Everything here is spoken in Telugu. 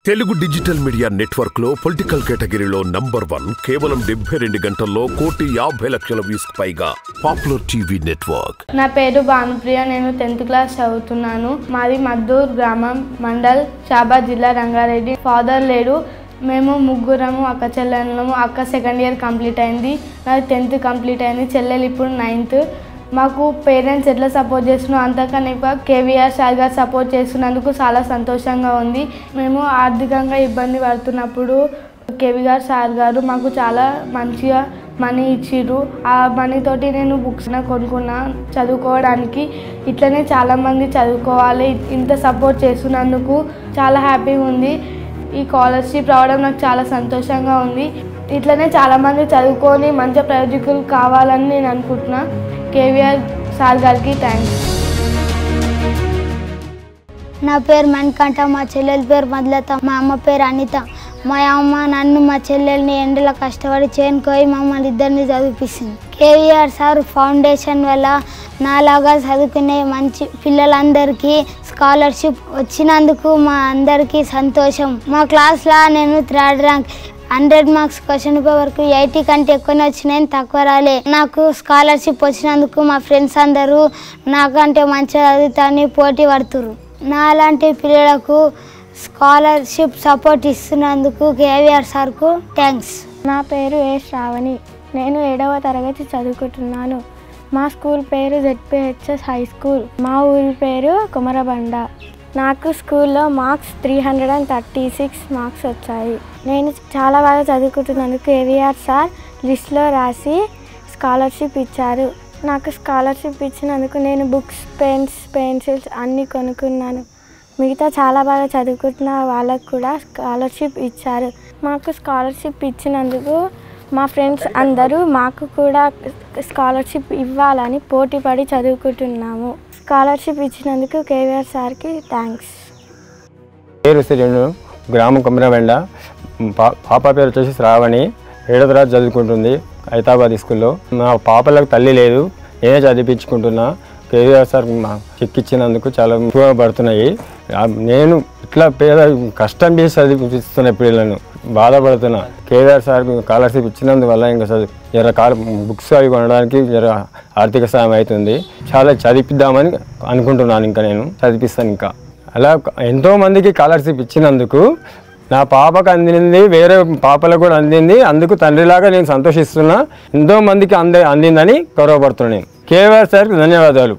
తెలుగు డిజిటల్ మీడియా నెట్వర్క్ లో పొలిటికల్ కేటగిరీలో నంబర్ 1 కేవలం 72 గంటల్లో 1,50,00,000 వ్యూస్ పైగా పాపులర్ టీవీ నెట్వర్క్. నా పేరు భానుప్రియ, నేను 10th క్లాస్ చదువుతున్నాను. మాది మద్దూర్ గ్రామం, మండల్, షాబాద్ జిల్లా, రంగారెడ్డి. ఫాదర్ లేడు. మేము ముగ్గురము అక్క చెల్లెళ్ళము. అక్క సెకండ్ ఇయర్ కంప్లీట్ అయింది, నాది 10th కంప్లీట్ అయింది. చెల్లెలు ఇప్పుడు 9th. మాకు పేరెంట్స్ ఎట్లా సపోర్ట్ చేస్తున్నారో అంతకన్నా ఎక్కువ కేవీఆర్ సార్ గారు సపోర్ట్ చేస్తున్నందుకు చాలా సంతోషంగా ఉంది. మేము ఆర్థికంగా ఇబ్బంది పడుతున్నప్పుడు కేవీఆర్ సార్ గారు మాకు చాలా మంచిగా మనీ ఇచ్చిర్రు. ఆ మనీతోటి నేను బుక్స్ కొనుక్కున్నా చదువుకోవడానికి. ఇట్లనే చాలామంది చదువుకోవాలి. ఇంత సపోర్ట్ చేస్తున్నందుకు చాలా హ్యాపీగా ఉంది. ఈ స్కాలర్షిప్ రావడం నాకు చాలా సంతోషంగా ఉంది. ఇట్లనే చాలామంది చదువుకొని మంచి ప్రయోజకులు కావాలని నేను అనుకుంటున్నా. కేవీఆర్ సార్ గారికి థ్యాంక్స్. నా పేరు మణికంఠ, మా చెల్లెల పేరు మధులత, మా అమ్మ పేరు అనిత. మా అమ్మ నన్ను మా చెల్లెల్ని ఎండలో కష్టపడి చేనుకోయి మమ్మల్ని ఇద్దరిని చదివిపిస్తుంది. కేవీఆర్ సార్ ఫౌండేషన్ వల్ల నాలాగా చదువుకునే మంచి పిల్లలందరికీ స్కాలర్షిప్ వచ్చినందుకు మా అందరికీ సంతోషం. మా క్లాస్లో నేను 3rd ర్యాంక్. 100 మార్క్స్ క్వశ్చన్ పేపర్కు 80 కంటే ఎక్కువనే వచ్చినాయి, తక్కువ రాలే. నాకు స్కాలర్షిప్ వచ్చినందుకు మా ఫ్రెండ్స్ అందరూ నాకంటే మంచిగా చదువుతాని పోటీ పడుతురు. నాలాంటి పిల్లలకు స్కాలర్షిప్ సపోర్ట్ ఇస్తున్నందుకు కేవీఆర్ సార్కు థ్యాంక్స్. నా పేరు ఏ శ్రావణి, నేను 7వ తరగతి చదువుకుంటున్నాను. మా స్కూల్ పేరు ZPHS హై స్కూల్. మా ఊరి పేరు కుమరబండ. నాకు స్కూల్లో మార్క్స్ 336 మార్క్స్ వచ్చాయి. నేను చాలా బాగా చదువుకుంటున్నాను. కేవీఆర్ సార్ లిస్ట్లో రాసి స్కాలర్షిప్ ఇచ్చారు. నాకు స్కాలర్షిప్ ఇచ్చినందుకు నేను బుక్స్, పెన్స్, పెన్సిల్స్ అన్నీ కొనుక్కున్నాను. మిగతా చాలా బాగా చదువుకుంటున్న వాళ్ళకు కూడా స్కాలర్షిప్ ఇచ్చారు. మాకు స్కాలర్షిప్ ఇచ్చినందుకు మా ఫ్రెండ్స్ అందరూ మాకు కూడా స్కాలర్షిప్ ఇవ్వాలని పోటీపడి చదువుకుంటున్నాము. స్కాలర్షిప్ ఇచ్చినందుకు కేవీఆర్ సార్కి థ్యాంక్స్. పేరు శ్రీను, గ్రామం కుమరబండ. పాప పేరు వచ్చేసి శ్రావణి, 7వ తరగతి చదువుకుంటుంది హైదరాబాద్ స్కూల్లో. మా పాపలకు తల్లి లేదు, నేనే చదివించుకుంటున్నా. కేవీఆర్ సార్ చెక్ ఇచ్చినందుకు చాలా ఉపయోగపడుతున్నాయి. నేను ఇట్లా పేద కష్టం చేసి చదివిస్తున్న పిల్లలను బాధపడుతున్నా. కేవీఆర్ సార్ స్కాలర్షిప్ ఇచ్చినందువల్ల ఇంకా బుక్స్ అవి కొనడానికి ఆర్థిక సాయం అవుతుంది. చాలా చదివిద్దామని అనుకుంటున్నాను. ఇంకా నేను చదివిస్తాను. ఇంకా అలా ఎంతోమందికి స్కాలర్షిప్ ఇచ్చినందుకు నా పాపకు అందింది, వేరే పాపలకు కూడా అందింది. అందుకు తండ్రిలాగా నేను సంతోషిస్తున్నా. ఎంతోమందికి అందిందని గౌరవపడుతున్నాను. కేవీఆర్ సార్కి ధన్యవాదాలు.